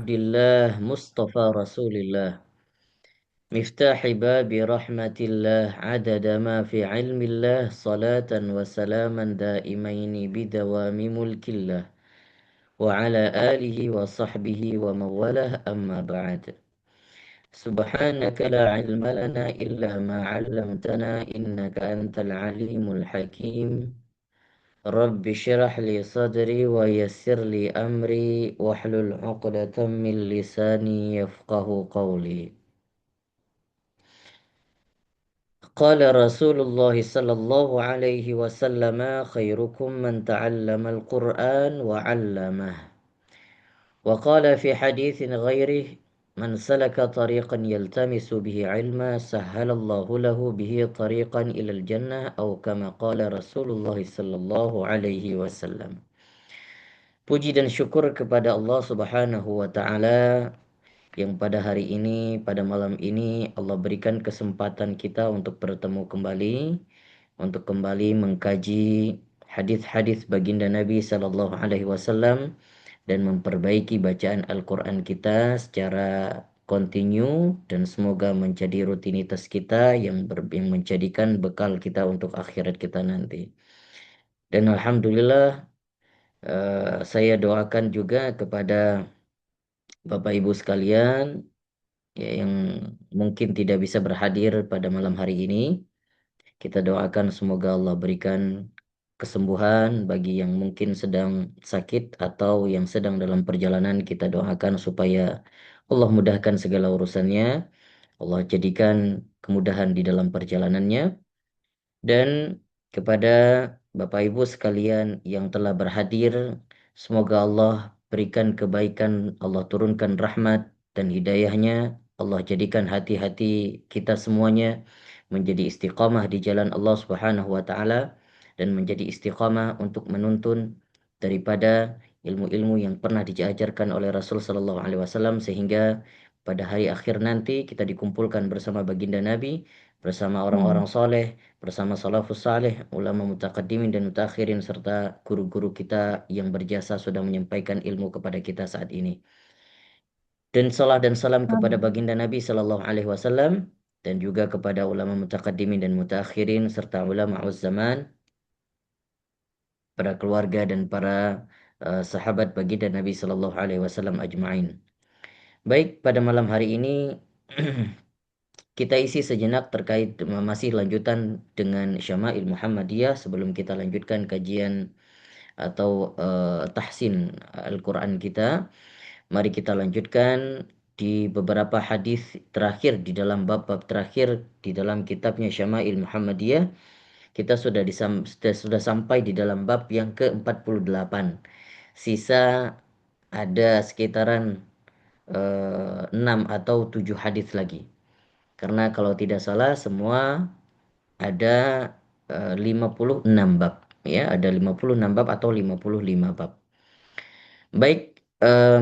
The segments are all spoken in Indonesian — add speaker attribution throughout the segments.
Speaker 1: Abdillah Mustafa Rasulillah Miftahi babi rahmatillah Adada ma fi ilmillah Salatan wa salaman daimaini bidawami mulkillah Wa ala alihi wa sahbihi wa mawalah amma ba'd Subhanaka la ilma lana illa ma 'allamtana innaka antal alimul hakim Rabbi syrah li sadri wa yassir li amri wahlul 'uqdatam min lisani yafqahu qawli. Qala Rasulullah sallallahu alaihi wasallam khairukum man ta'allama al-Qur'an wa 'allamah. Wa qala fi haditsin ghairihi man salaka tariqan yaltamisu bihi 'ilma sahhalallahu lahu bihi tariqan ilal jannah aw kama qala Rasulullah sallallahu alaihi wasallam. Puji dan syukur kepada Allah Subhanahu wa taala yang pada hari ini, pada malam ini Allah berikan kesempatan kita untuk bertemu kembali, untuk kembali mengkaji hadis-hadis baginda Nabi sallallahu alaihi wasallam dan memperbaiki bacaan Al-Qur'an kita secara kontinu dan semoga menjadi rutinitas kita yang menjadikan bekal kita untuk akhirat kita nanti. Dan alhamdulillah saya doakan juga kepada Bapak Ibu sekalian ya, yang mungkin tidak bisa berhadir pada malam hari ini. Kita doakan semoga Allah berikan kesembuhan bagi yang mungkin sedang sakit atau yang sedang dalam perjalanan. Kita doakan supaya Allah mudahkan segala urusannya. Allah jadikan kemudahan di dalam perjalanannya. Dan kepada Bapak Ibu sekalian yang telah berhadir, semoga Allah berikan kebaikan, Allah turunkan rahmat dan hidayahnya. Allah jadikan hati-hati kita semuanya menjadi istiqamah di jalan Allah Subhanahu wa taala dan menjadi istiqamah untuk menuntun daripada ilmu-ilmu yang pernah diajarkan oleh Rasul sallallahu alaihi wasallam sehingga pada hari akhir nanti kita dikumpulkan bersama baginda Nabi, bersama orang-orang soleh, bersama salafus saleh, ulama mutaqaddimin dan mutakhirin serta guru-guru kita yang berjasa sudah menyampaikan ilmu kepada kita saat ini. Dan salat dan salam kepada baginda Nabi sallallahu alaihi wasallam dan juga kepada ulama mutaqaddimin dan mutakhirin serta ulama zaman, para keluarga dan para sahabat baginda Nabi sallallahu alaihi wasallam ajma'in. Baik, pada malam hari ini kita isi sejenak terkait masih lanjutan dengan Syama'il Muhammadiyah sebelum kita lanjutkan kajian atau tahsin Al-Quran kita. Mari kita lanjutkan di beberapa hadis terakhir di dalam bab-bab terakhir di dalam kitabnya Syama'il Muhammadiyah. Kita sudah sampai di dalam bab yang ke-48. Sisa ada sekitaran 6 atau 7 hadis lagi. Karena kalau tidak salah semua ada 56 bab. Ya, ada 56 bab atau 55 bab. Baik,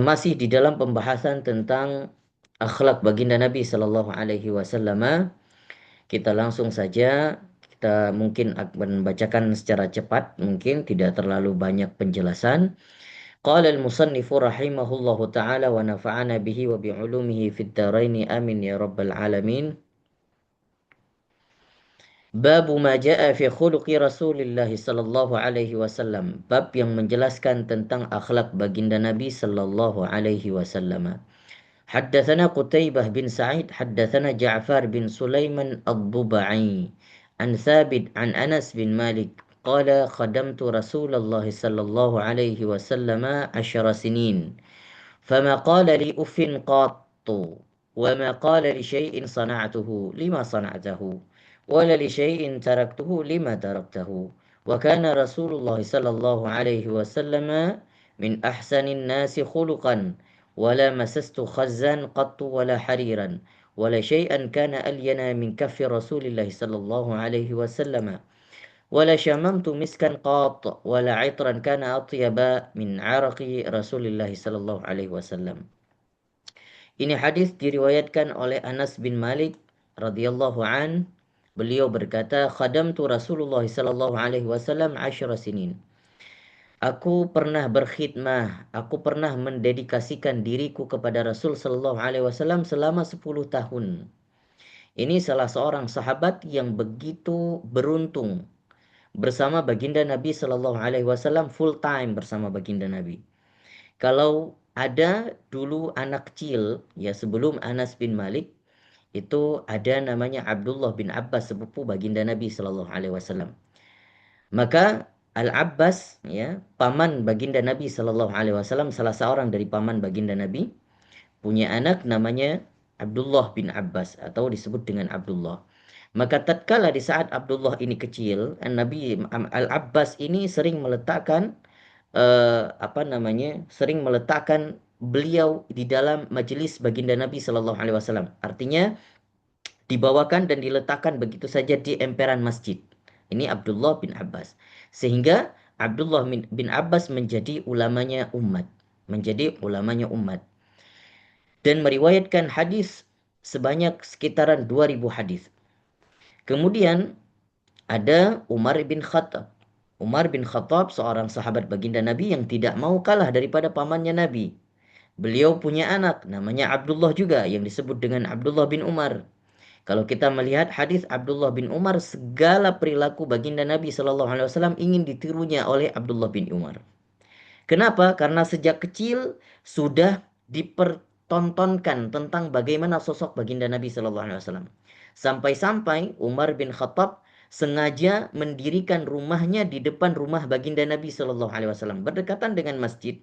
Speaker 1: masih di dalam pembahasan tentang akhlak baginda Nabi sallallahu alaihi wasallam. Kita langsung saja kita mungkin akan membacakan secara cepat, mungkin tidak terlalu banyak penjelasan. Qala al-musannifu rahimahullahu taala wa nafa'ana bihi wa bi'ulumihi fid dharain amin ya rabbal alamin. Babu ma ja'a fi khuluqi Rasulillah sallallahu alaihi wasallam. Bab yang menjelaskan tentang akhlak baginda Nabi sallallahu alaihi wasallam. Haddatsana Qutaibah bin Sa'id, haddatsana Ja'far bin Sulaiman ad-Dubai. An Thabit an Anas bin Malik. Qala khadamtu Rasulullah sallallahu alaihi wasallam 10 sinin. فما قال لي أف قط وما قال لشيء صنعته لما صنعته ولا لشيء تركته لما تركته وكان رسول الله صلى الله عليه وسلم من أحسن الناس خلقا ولا مسست خزا قط ولا حريرا ولا شيئا كان ألين من كف رسول الله صلى الله عليه وسلم ولا شممت مسكا قط ولا عطرا كان أطيب من عرق رسول الله صلى الله عليه وسلم. Ini hadis diriwayatkan oleh Anas bin Malik radhiyallahu an. Beliau berkata, "Khadamtu Rasulullah sallallahu alaihi wasallam 10 sinin." Aku pernah berkhidmah, aku pernah mendedikasikan diriku kepada Rasul Sallallahu Alaihi Wasallam selama 10 tahun. Ini salah seorang sahabat yang begitu beruntung bersama baginda Nabi Sallallahu Alaihi Wasallam, full time bersama baginda Nabi. Kalau ada dulu anak kecil ya sebelum Anas bin Malik, itu ada namanya Abdullah bin Abbas, sepupu baginda Nabi Sallallahu Alaihi Wasallam. Maka Al-Abbas ya, paman baginda Nabi Sallallahu Alaihi Wasallam, salah seorang dari paman baginda Nabi, punya anak namanya Abdullah bin Abbas atau disebut dengan Abdullah. Maka tatkala di saat Abdullah ini kecil, Nabi Al-Abbas ini sering meletakkan sering meletakkan beliau di dalam majelis baginda Nabi Sallallahu Alaihi Wasallam. Artinya dibawakan dan diletakkan begitu saja di emperan masjid. Ini Abdullah bin Abbas. Sehingga Abdullah bin Abbas menjadi ulamanya umat. Menjadi ulamanya umat. Dan meriwayatkan hadis sebanyak sekitaran 2000 hadis. Kemudian ada Umar bin Khattab. Umar bin Khattab seorang sahabat baginda Nabi yang tidak mau kalah daripada pamannya Nabi. Beliau punya anak namanya Abdullah juga yang disebut dengan Abdullah bin Umar. Kalau kita melihat hadis Abdullah bin Umar, segala perilaku baginda Nabi Shallallahu Alaihi Wasallam ingin ditirunya oleh Abdullah bin Umar. Kenapa? Karena sejak kecil sudah dipertontonkan tentang bagaimana sosok baginda Nabi Shallallahu Alaihi Wasallam. Sampai-sampai Umar bin Khattab sengaja mendirikan rumahnya di depan rumah baginda Nabi Shallallahu Alaihi Wasallam, berdekatan dengan masjid,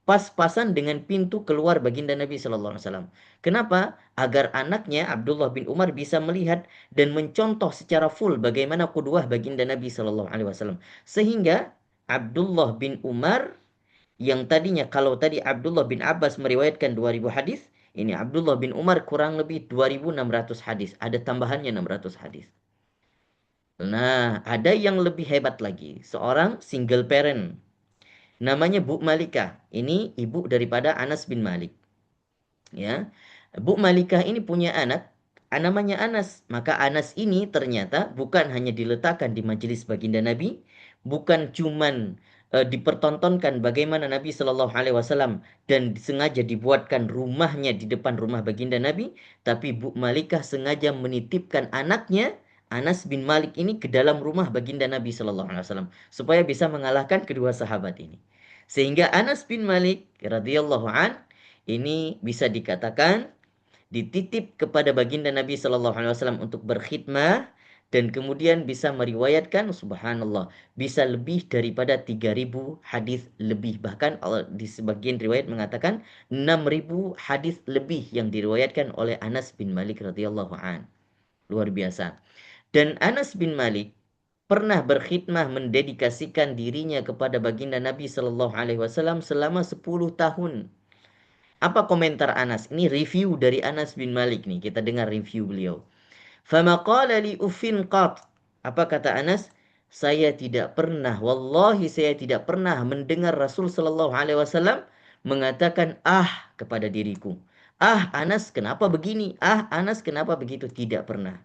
Speaker 1: pas-pasan dengan pintu keluar baginda Nabi Shallallahu Alaihi Wasallam. Kenapa? Agar anaknya Abdullah bin Umar bisa melihat dan mencontoh secara full bagaimana qudwah baginda Nabi Shallallahu Alaihi Wasallam. Sehingga Abdullah bin Umar yang tadinya, kalau tadi Abdullah bin Abbas meriwayatkan 2000 hadis, ini Abdullah bin Umar kurang lebih 2600 hadis. Ada tambahannya 600 hadis. Nah, ada yang lebih hebat lagi. Seorang single parent. Namanya Bu Malikah. Ini ibu daripada Anas bin Malik. Ya, Bu Malikah ini punya anak, namanya Anas. Maka Anas ini ternyata bukan hanya diletakkan di majelis baginda Nabi, bukan cuman dipertontonkan bagaimana Nabi Shallallahu Alaihi Wasallam dan sengaja dibuatkan rumahnya di depan rumah baginda Nabi, tapi Bu Malikah sengaja menitipkan anaknya Anas bin Malik ini ke dalam rumah baginda Nabi Shallallahu Alaihi Wasallam supaya bisa mengalahkan kedua sahabat ini. Sehingga Anas bin Malik radhiyallahu an ini bisa dikatakan dititip kepada baginda Nabi Shallallahu Alaihi Wasallam untuk berkhidmah, dan kemudian bisa meriwayatkan, subhanallah, bisa lebih daripada 3000 hadis lebih, bahkan di sebagian riwayat mengatakan 6000 hadis lebih yang diriwayatkan oleh Anas bin Malik radhiyallahu an. Luar biasa. Dan Anas bin Malik pernah berkhidmah mendedikasikan dirinya kepada baginda Nabi Shallallahu Alaihi Wasallam selama 10 tahun. Apa komentar Anas? Ini review dari Anas bin Malik nih. Kita dengar review beliau. Fama qala li uffin qat. Apa kata Anas? Saya tidak pernah, wallahi saya tidak pernah mendengar Rasul sallallahu alaihi wasallam mengatakan kepada diriku. Anas kenapa begini? Anas kenapa begitu? Tidak pernah.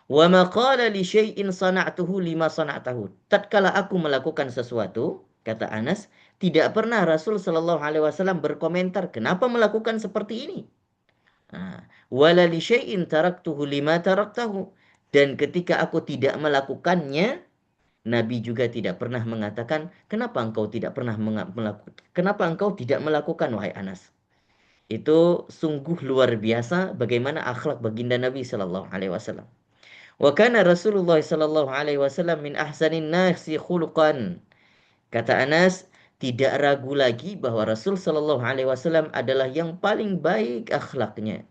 Speaker 1: Wa ma qala li syai'in sana'tuhu lima sana'tahu. Tatkala aku melakukan sesuatu, kata Anas, tidak pernah Rasul Shallallahu Alaihi Wasallam berkomentar kenapa melakukan seperti ini. Wala li syai'in taraktuhu lima taraktahu. Dan ketika aku tidak melakukannya, Nabi juga tidak pernah mengatakan kenapa engkau tidak pernah melakukan, kenapa engkau tidak melakukan, wahai Anas. Itu sungguh luar biasa bagaimana akhlak baginda Nabi Shallallahu Alaihi Wasallam. Wa kana Rasulullah sallallahu alaihi wasallam min ahsanin nasi khuluqan. Kata Anas, tidak ragu lagi bahwa Rasul sallallahu alaihi wasallam adalah yang paling baik akhlaknya.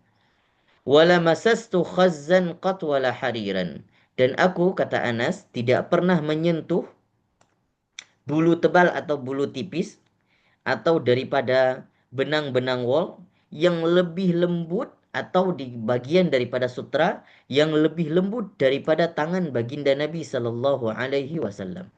Speaker 1: Wala masastu khazzan qat wala hariran. Dan aku, kata Anas, tidak pernah menyentuh bulu tebal atau bulu tipis atau daripada benang-benang wol yang lebih lembut, atau di bagian daripada sutra yang lebih lembut daripada tangan baginda Nabi sallallahu alaihi wasallam.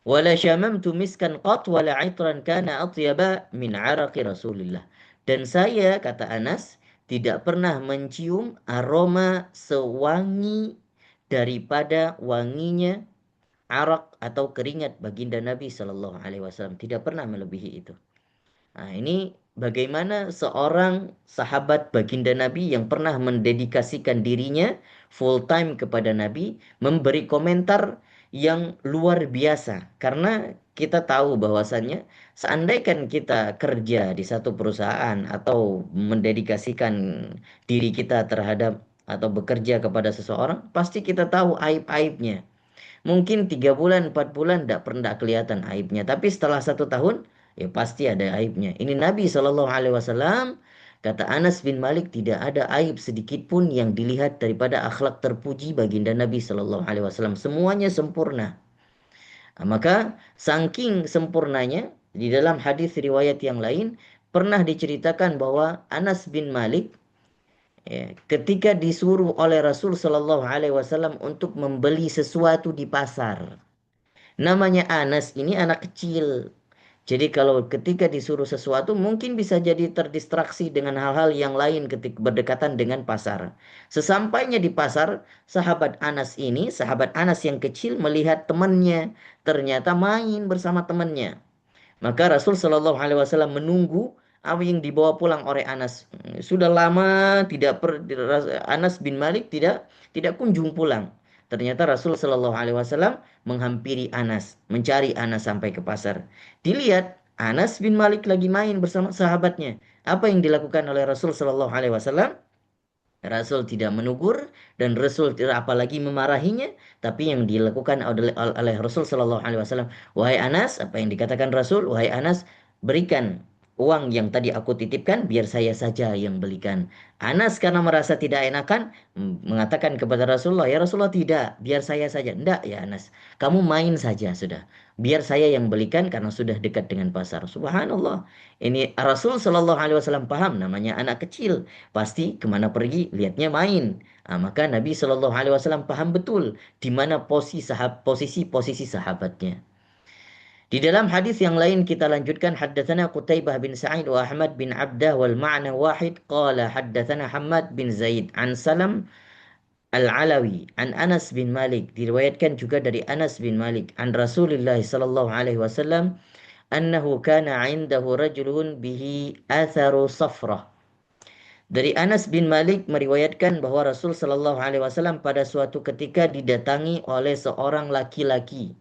Speaker 1: Wala syamamtu miskan qat wala 'itran kana atyaba min 'araqi Rasulillah. Dan saya, kata Anas, tidak pernah mencium aroma sewangi daripada wanginya arak atau keringat baginda Nabi Shallallahu Alaihi Wasallam, tidak pernah melebihi itu. Nah, ini bagaimana seorang sahabat baginda Nabi yang pernah mendedikasikan dirinya full time kepada Nabi memberi komentar yang luar biasa. Karena kita tahu bahwasannya seandainya kita kerja di satu perusahaan atau mendedikasikan diri kita terhadap atau bekerja kepada seseorang, pasti kita tahu aib-aibnya. Mungkin 3 bulan, 4 bulan tidak pernah kelihatan aibnya. Tapi setelah 1 tahun, ya pasti ada aibnya. Ini Nabi Shallallahu Alaihi Wasallam, kata Anas bin Malik, tidak ada aib sedikit pun yang dilihat daripada akhlak terpuji baginda Nabi Shallallahu Alaihi Wasallam. Semuanya sempurna. Nah, maka saking sempurnanya, di dalam hadis riwayat yang lain, pernah diceritakan bahwa Anas bin Malik, ya, ketika disuruh oleh Rasul Shallallahu Alaihi Wasallam untuk membeli sesuatu di pasar. Namanya Anas ini anak kecil. Jadi kalau ketika disuruh sesuatu mungkin bisa jadi terdistraksi dengan hal-hal yang lain ketika berdekatan dengan pasar. Sesampainya di pasar, sahabat Anas yang kecil melihat temannya ternyata main bersama temannya. Maka Rasul Shallallahu Alaihi Wasallam menunggu apa yang dibawa pulang oleh Anas. Sudah lama Anas bin Malik tidak kunjung pulang. Ternyata Rasul Shallallahu Alaihi Wasallam menghampiri Anas, mencari Anas sampai ke pasar. Dilihat Anas bin Malik lagi main bersama sahabatnya. Apa yang dilakukan oleh Rasul Shallallahu Alaihi Wasallam? Rasul tidak menegur dan Rasul tidak apalagi memarahinya, tapi yang dilakukan oleh Rasul Shallallahu Alaihi Wasallam, wahai Anas, apa yang dikatakan Rasul, wahai Anas, berikan uang yang tadi aku titipkan, biar saya saja yang belikan. Anas karena merasa tidak enakan, mengatakan kepada Rasulullah, ya Rasulullah tidak, biar saya saja. Enggak ya Anas, kamu main saja sudah, biar saya yang belikan karena sudah dekat dengan pasar. Subhanallah, ini Rasul Shallallahu Alaihi Wasallam paham, namanya anak kecil. Pasti kemana pergi lihatnya main. Maka Nabi Shallallahu Alaihi Wasallam paham betul di mana posisi sahabatnya. Di dalam hadis yang lain kita lanjutkan, haddatsana Qutaibah bin Sa'id wa Ahmad bin Abdah wal ma'na wahid, qala haddatsana Hammad bin Zaid an Salam Al-Alawi an Anas bin Malik, diriwayatkan juga dari Anas bin Malik an Rasulullah sallallahu alaihi wasallam annahu kana 'indahu rajulun bihi atharu safrah. Dari Anas bin Malik meriwayatkan bahwa Rasul Shallallahu Alaihi Wasallam pada suatu ketika didatangi oleh seorang laki-laki.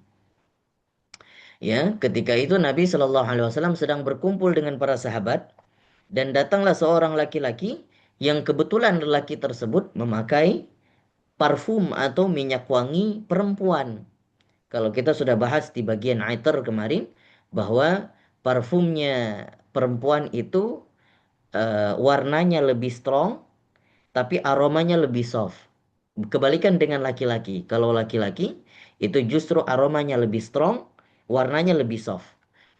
Speaker 1: Ya, ketika itu Nabi Shallallahu Alaihi Wasallam sedang berkumpul dengan para sahabat dan datanglah seorang laki-laki yang kebetulan lelaki tersebut memakai parfum atau minyak wangi perempuan. Kalau kita sudah bahas di bagian itar kemarin bahwa parfumnya perempuan itu warnanya lebih strong tapi aromanya lebih soft. Kebalikan dengan laki-laki. Kalau laki-laki itu justru aromanya lebih strong, warnanya lebih soft.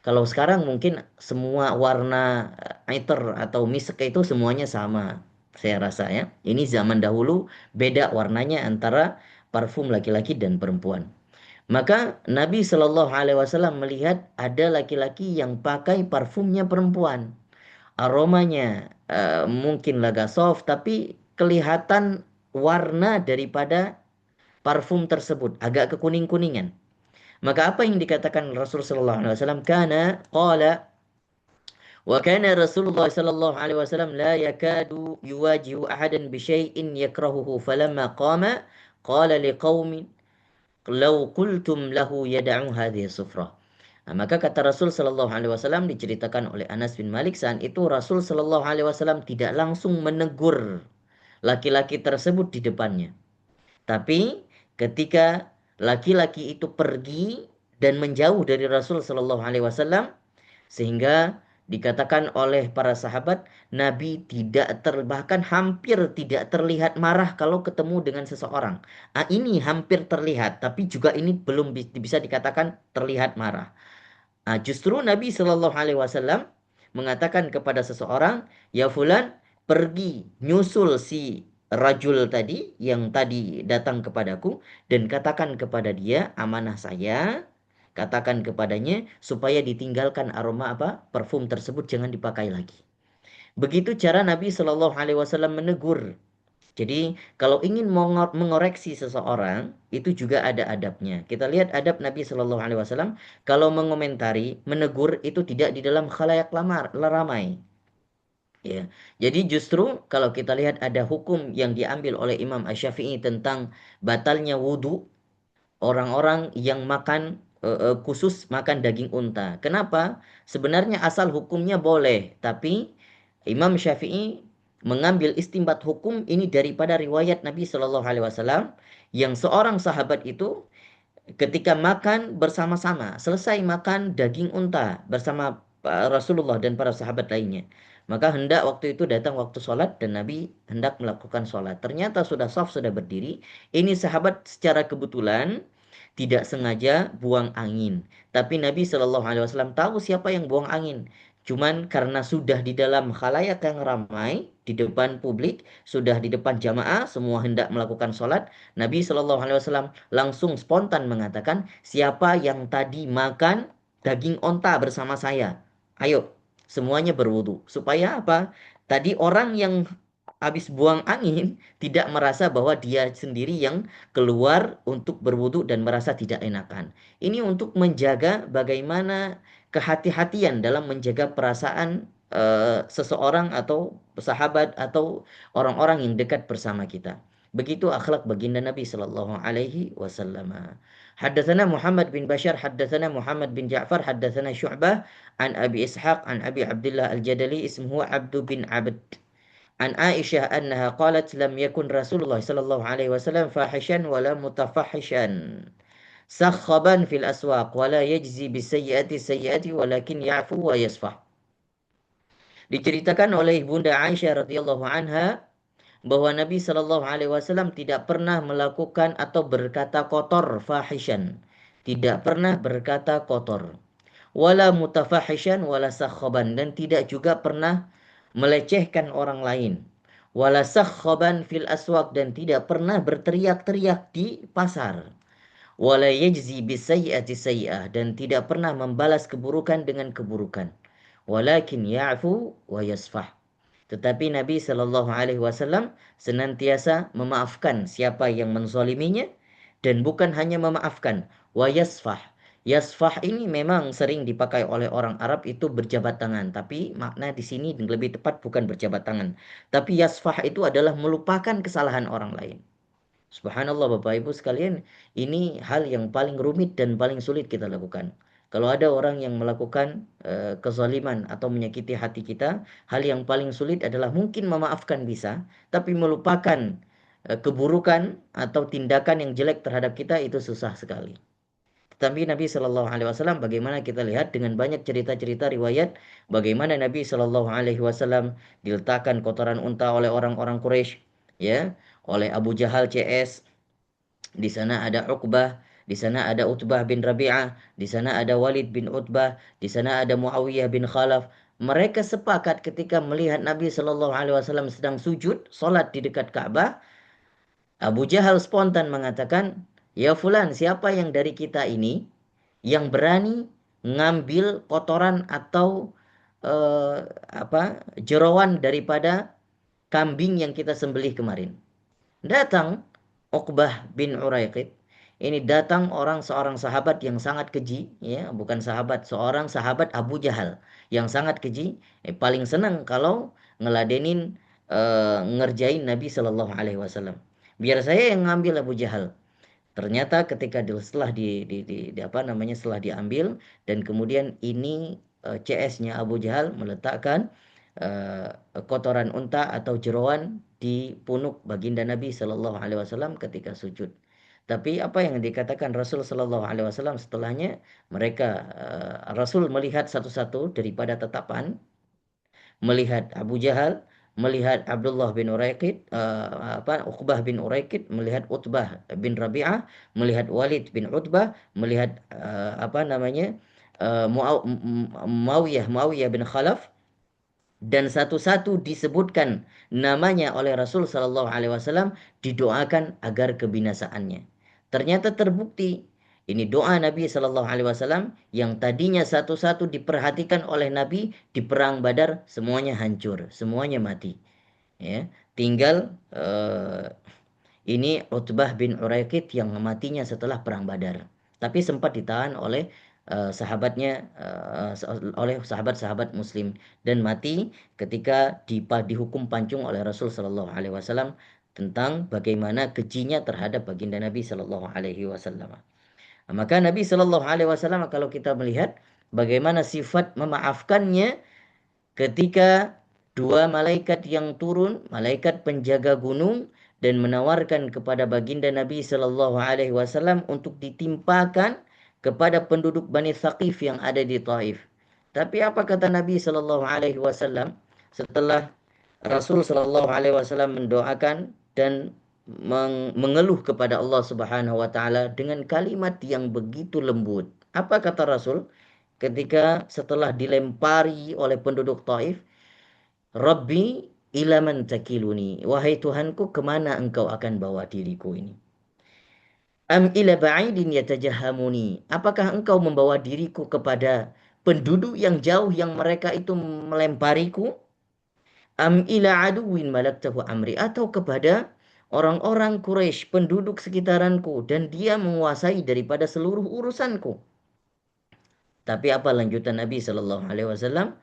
Speaker 1: Kalau sekarang mungkin semua warna itar atau misk itu semuanya sama. Saya rasa ya. Ini zaman dahulu beda warnanya antara parfum laki-laki dan perempuan. Maka Nabi Shallallahu Alaihi Wasallam melihat ada laki-laki yang pakai parfumnya perempuan. Aromanya mungkin agak soft tapi kelihatan warna daripada parfum tersebut agak kekuning-kuningan. Maka apa yang dikatakan Rasul sallallahu alaihi wasallam, kana qala wa kana Rasulullah sallallahu alaihi wasallam la yakadu yuwajihu ahadan bi syai'in yakrahuhu falamma qama qala liqaumin law qultum lahu yad'u hadhihi sufrah. Maka kata Rasul Shallallahu Alaihi Wasallam, diceritakan oleh Anas bin Malik, saat itu Rasul Shallallahu Alaihi Wasallam tidak langsung menegur laki-laki tersebut di depannya. Tapi ketika laki-laki itu pergi dan menjauh dari Rasul Shallallahu Alaihi Wasallam, sehingga dikatakan oleh para sahabat, Nabi bahkan hampir tidak terlihat marah kalau ketemu dengan seseorang. Ini hampir terlihat, tapi juga ini belum bisa dikatakan terlihat marah. Justru Nabi Shallallahu Alaihi Wasallam mengatakan kepada seseorang, ya fulan, pergi nyusul si rajul tadi yang tadi datang kepadaku dan katakan kepada dia amanah saya, katakan kepadanya supaya ditinggalkan aroma parfum tersebut, jangan dipakai lagi. Begitu cara Nabi Shallallahu Alaihi Wasallam menegur. Jadi kalau ingin mengoreksi seseorang itu juga ada adabnya. Kita lihat adab Nabi Shallallahu Alaihi Wasallam kalau mengomentari, menegur itu tidak di dalam khalayak ramai. Ya, jadi justru kalau kita lihat ada hukum yang diambil oleh Imam Asy-Syafi'i tentang batalnya wudhu orang-orang yang makan khusus makan daging unta. Kenapa? Sebenarnya asal hukumnya boleh, tapi Imam Syafi'i mengambil istimbat hukum ini daripada riwayat Nabi Shallallahu Alaihi Wasallam yang seorang sahabat itu ketika makan bersama-sama, selesai makan daging unta bersama Rasulullah dan para sahabat lainnya. Maka hendak waktu itu datang waktu sholat dan Nabi hendak melakukan sholat. Ternyata sudah saf, sudah berdiri. Ini sahabat secara kebetulan tidak sengaja buang angin. Tapi Nabi Shallallahu Alaihi Wasallam tahu siapa yang buang angin. Cuman karena sudah di dalam khalayak yang ramai, di depan publik, sudah di depan jamaah, semua hendak melakukan sholat, Nabi Shallallahu Alaihi Wasallam langsung spontan mengatakan, siapa yang tadi makan daging onta bersama saya? Ayo, semuanya berwudu. Supaya apa? Tadi orang yang habis buang angin tidak merasa bahwa dia sendiri yang keluar untuk berwudu dan merasa tidak enakan. Ini untuk menjaga bagaimana kehati-hatian dalam menjaga perasaan seseorang atau sahabat atau orang-orang yang dekat bersama kita. Begitu akhlak baginda Nabi sallallahu alaihi wasallam. Haddatsana Muhammad bin Bashar, haddatsana Muhammad bin Ja'far, haddatsana Syu'bah an Abi Ishaq an Abi Abdullah Al-Jadali ismuhu Abdu bin Abd. An Aisyah annaha qalat lam yakun Rasulullah sallallahu alaihi wasallam fahishan wala mutafahishan. Sakhaban fil aswaq wala yajzi bisayyiati sayyiati walakin ya'fu wa yasfah. Diceritakan oleh Bunda Aisyah radhiyallahu anha bahwa Nabi Shallallahu Alaihi Wasallam tidak pernah melakukan atau berkata kotor fahishan, tidak pernah berkata kotor, wala mutafahishan wala sakhaban, dan tidak juga pernah melecehkan orang lain, wala sakhaban fil aswaq, dan tidak pernah berteriak-teriak di pasar, wala yajzi bisayyi'ati sayyi'ah, dan tidak pernah membalas keburukan dengan keburukan, walakin ya'fu wa yasfah. Tetapi Nabi Shallallahu Alaihi Wasallam senantiasa memaafkan siapa yang menzaliminya, dan bukan hanya memaafkan, wa yasfah. Yasfah ini memang sering dipakai oleh orang Arab itu berjabat tangan, tapi makna di sini lebih tepat bukan berjabat tangan, tapi yasfah itu adalah melupakan kesalahan orang lain. Subhanallah Bapak Ibu sekalian, ini hal yang paling rumit dan paling sulit kita lakukan. Kalau ada orang yang melakukan kezaliman atau menyakiti hati kita, hal yang paling sulit adalah mungkin memaafkan bisa, tapi melupakan keburukan atau tindakan yang jelek terhadap kita itu susah sekali. Tetapi Nabi Shallallahu Alaihi Wasallam, bagaimana kita lihat dengan banyak cerita-cerita riwayat, bagaimana Nabi Shallallahu Alaihi Wasallam diletakkan kotoran unta oleh orang-orang Quraisy, ya, oleh Abu Jahal CS. Di sana ada Uqbah, di sana ada Utbah bin Rabi'ah, di sana ada Walid bin Utbah, di sana ada Muawiyah bin Khalaf. Mereka sepakat ketika melihat Nabi Shallallahu Alaihi Wasallam sedang sujud, salat di dekat Ka'bah. Abu Jahal spontan mengatakan, ya fulan, siapa yang dari kita ini yang berani ngambil kotoran atau jerawan daripada kambing yang kita sembelih kemarin? Datang Uqbah bin Uraiqid. Ini datang seorang sahabat yang sangat keji, ya, bukan sahabat, seorang sahabat Abu Jahal yang sangat keji, paling senang kalau ngeladenin ngerjain Nabi Shallallahu Alaihi Wasallam. Biar saya yang ngambil Abu Jahal. Ternyata ketika setelah setelah diambil dan kemudian ini CS-nya Abu Jahal meletakkan kotoran unta atau jeroan di punuk baginda Nabi Shallallahu Alaihi Wasallam ketika sujud. Tapi apa yang dikatakan Rasul Shallallahu Alaihi Wasallam setelahnya, Rasul melihat satu-satu daripada tatapan, melihat Abu Jahal, melihat Abdullah bin Uraiqid, Uqbah bin Uraiqid, melihat Utbah bin Rabi'ah, melihat Walid bin Utbah, melihat Muawiyah bin Khalaf, dan satu-satu disebutkan namanya oleh Rasul Sallallahu Alaihi Wasallam, didoakan agar kebinasaannya. Ternyata terbukti ini doa Nabi Sallallahu Alaihi Wasallam yang tadinya satu-satu diperhatikan oleh Nabi di perang Badar, semuanya hancur, semuanya mati. Ya, tinggal ini Utbah bin Uraiqid yang matinya setelah perang Badar. Tapi sempat ditahan oleh sahabatnya, oleh sahabat-sahabat Muslim, dan mati ketika dihukum pancung oleh Rasul Shallallahu Alaihi Wasallam tentang bagaimana kejinya terhadap baginda Nabi Shallallahu Alaihi Wasallam. Maka Nabi Shallallahu Alaihi Wasallam, kalau kita melihat bagaimana sifat memaafkannya ketika dua malaikat yang turun, malaikat penjaga gunung, dan menawarkan kepada baginda Nabi Shallallahu Alaihi Wasallam untuk ditimpakan kepada penduduk Bani Thaqif yang ada di Taif. Tapi apa kata Nabi Shallallahu Alaihi Wasallam setelah Rasul Shallallahu Alaihi Wasallam mendoakan dan mengeluh kepada Allah Subhanahu Wa Taala dengan kalimat yang begitu lembut? Apa kata Rasul ketika setelah dilempari oleh penduduk Taif? Rabbi ilaman takiluni. Wahai Tuhanku, kemana engkau akan bawa diriku ini? Am ila ba'idin yatajahamuni. Apakah engkau membawa diriku kepada penduduk yang jauh yang mereka itu melempariku? Am ila aduwin malaktahu amri. Atau kepada orang-orang Quraisy, penduduk sekitaranku, dan dia menguasai daripada seluruh urusanku. Tapi apa lanjutan Nabi Shallallahu Alaihi Wasallam?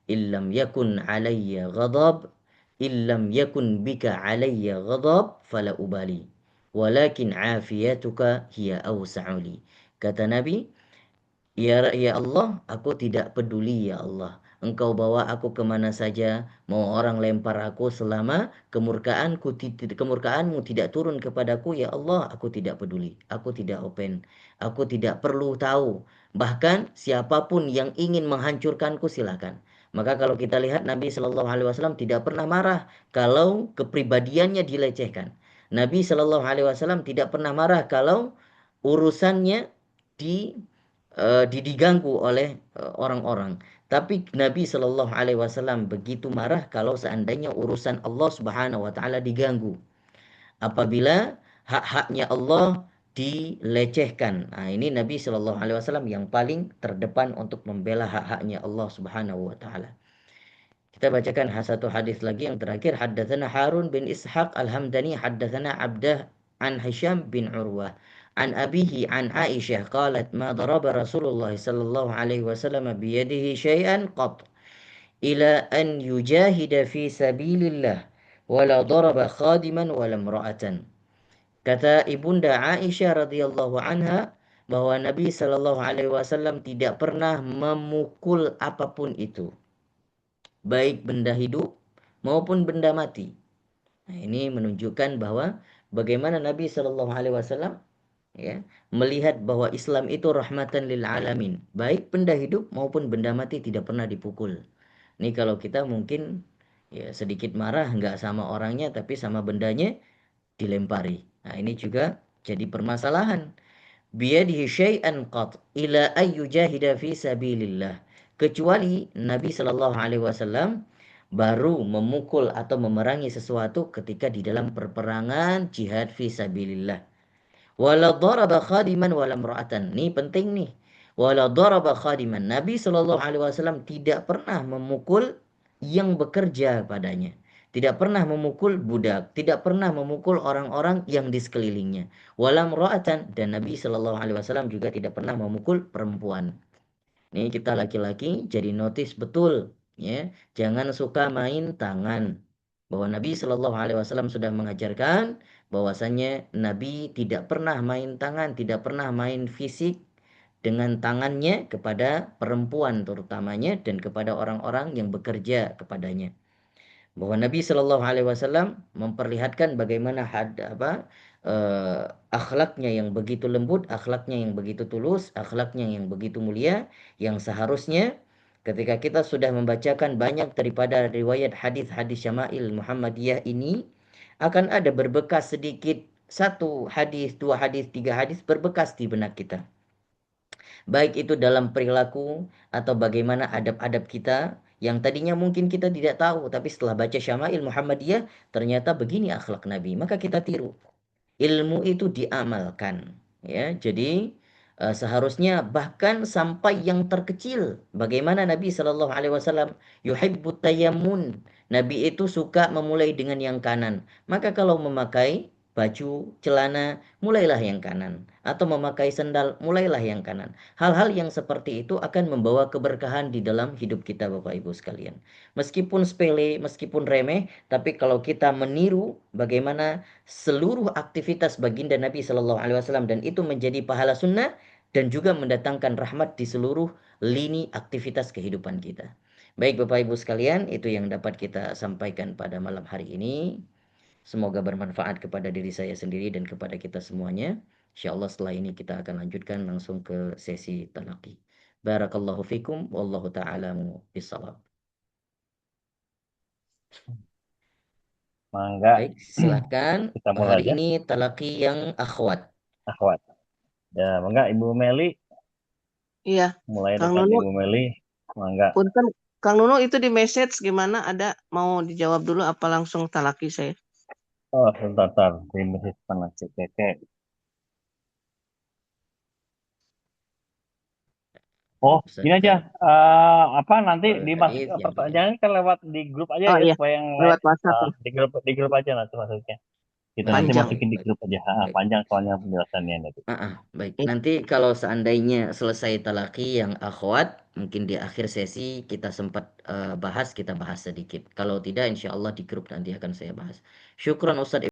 Speaker 1: Illam yakun alayya ghadab, illam yakun bika alayya ghadab fala ubali, walakin afiyatuka hiya awsa'uli. Kata Nabi, ya Allah, aku tidak peduli ya Allah. Engkau bawa aku kemana saja, mau orang lempar aku, selama kemurkaanmu tidak turun kepadaku, ya Allah, aku tidak peduli. Aku tidak open. Aku tidak perlu tahu. Bahkan siapapun yang ingin menghancurkanku, silakan. Maka kalau kita lihat Nabi Shallallahu Alaihi Wasallam tidak pernah marah kalau kepribadiannya dilecehkan. Nabi Shallallahu Alaihi Wasallam tidak pernah marah kalau urusannya di diganggu oleh orang-orang. Tapi Nabi Shallallahu Alaihi Wasallam begitu marah kalau seandainya urusan Allah Subhanahu Wa Taala diganggu. Apabila hak-haknya Allah dilecehkan. Nah, ini Nabi Shallallahu Alaihi Wasallam yang paling terdepan untuk membela hak-haknya Allah Subhanahu Wa Taala. Kita bacakan satu hadis lagi yang terakhir. Haddatsana Harun bin Ishaq Al-Hamdani, haddatsana Abdah an Hisham bin Urwah an abihi an Aisyah qalat ma daraba Rasulullah sallallahu alaihi wasallam biyadihi syai'an qat ila an yujahida fi sabilillah wala daraba khadiman wala imra'atan. Kata Ibunda Aisyah radhiyallahu anha bahwa Nabi sallallahu alaihi wasallam tidak pernah memukul apapun itu, baik benda hidup maupun benda mati. Nah, ini menunjukkan bahwa bagaimana Nabi Shallallahu Alaihi Wasallam ya melihat bahwa Islam itu rahmatan lil alamin, baik benda hidup maupun benda mati tidak pernah dipukul. Ini kalau kita mungkin ya sedikit marah nggak sama orangnya tapi sama bendanya dilempari. Nah, ini juga jadi permasalahan. Biyadihi syai'an qat ila ayyujahida fi sabilillah, kecuali Nabi Shallallahu Alaihi Wasallam baru memukul atau memerangi sesuatu ketika di dalam perperangan jihad fi sabilillah. Wala daraba khadiman wala imra'atan. Ini penting nih. Wala daraba khadiman. Nabi Shallallahu Alaihi Wasallam tidak pernah memukul yang bekerja padanya. Tidak pernah memukul budak, tidak pernah memukul orang-orang yang di sekelilingnya. Wala imra'atan, dan Nabi Shallallahu Alaihi Wasallam juga tidak pernah memukul perempuan. Nih kita laki-laki jadi notice betul ya, jangan suka main tangan. Bahwa Nabi Shallallahu Alaihi Wasallam sudah mengajarkan bahwasannya Nabi tidak pernah main tangan, tidak pernah main fisik dengan tangannya kepada perempuan terutamanya dan kepada orang-orang yang bekerja kepadanya. Bahwa Nabi Shallallahu Alaihi Wasallam memperlihatkan bagaimana akhlaknya yang begitu lembut, akhlaknya yang begitu tulus, akhlaknya yang begitu mulia, yang seharusnya ketika kita sudah membacakan banyak daripada riwayat hadis-hadis Syama'il Muhammadiyah ini, akan ada berbekas sedikit, satu hadis, dua hadis, tiga hadis berbekas di benak kita. Baik itu dalam perilaku atau bagaimana adab-adab kita yang tadinya mungkin kita tidak tahu, tapi setelah baca Syama'il Muhammadiyah ternyata begini akhlak Nabi, maka kita tiru. Ilmu itu diamalkan ya. Jadi Seharusnya bahkan sampai yang terkecil. Bagaimana Nabi Shallallahu Alaihi Wasallam yuhibbut tayammun. Nabi itu suka memulai dengan yang kanan. Maka kalau memakai baju, celana, mulailah yang kanan. Atau memakai sendal, mulailah yang kanan. Hal-hal yang seperti itu akan membawa keberkahan di dalam hidup kita Bapak Ibu sekalian. Meskipun sepele, meskipun remeh, tapi kalau kita meniru bagaimana seluruh aktivitas baginda Nabi Shallallahu Alaihi Wasallam dan itu menjadi pahala sunnah, dan juga mendatangkan rahmat di seluruh lini aktivitas kehidupan kita. Baik Bapak Ibu sekalian, itu yang dapat kita sampaikan pada malam hari ini. Semoga bermanfaat kepada diri saya sendiri dan kepada kita semuanya. Insyaallah setelah ini kita akan lanjutkan langsung ke sesi talaqi. Barakallahu fikum wallahu ta'ala bisawab.
Speaker 2: Mangga.
Speaker 1: Baik, silakan.
Speaker 2: Kita mulai
Speaker 1: Hari
Speaker 2: aja.
Speaker 1: ini talaqi yang akhwat.
Speaker 2: Akhwat. Ya, mangga Ibu Meli.
Speaker 3: Iya,
Speaker 2: Mulai
Speaker 3: Kang
Speaker 2: dekat
Speaker 3: Nunu,
Speaker 2: Ibu Meli. Mangga.
Speaker 3: punten, Kang Nunu itu di message gimana? Ada mau dijawab dulu apa langsung talaki saya?
Speaker 2: Oh, sebentar. Terima kasih panas cek. Oh,
Speaker 1: Ustaz
Speaker 2: gini aja. Apa nanti dimasuk
Speaker 1: Arif yang di
Speaker 2: pertanyaan kan lewat di grup aja
Speaker 3: Oh
Speaker 2: ya
Speaker 3: iya,
Speaker 2: supaya yang lain
Speaker 3: lewat WhatsApp ya.
Speaker 2: di grup aja nanti masuknya. Kita nanti
Speaker 1: baik,
Speaker 3: Panjang.
Speaker 1: baik,
Speaker 2: masukin di
Speaker 1: baik,
Speaker 2: grup aja.
Speaker 1: baik.
Speaker 2: Panjang soalnya penjelasannya nanti.
Speaker 1: Baik.
Speaker 3: Ih,
Speaker 1: Nanti kalau seandainya selesai talaki yang akhwat, mungkin di akhir sesi kita sempat bahas, kita bahas sedikit. Kalau tidak, insya Allah di grup nanti akan saya bahas. Syukran Ustadz.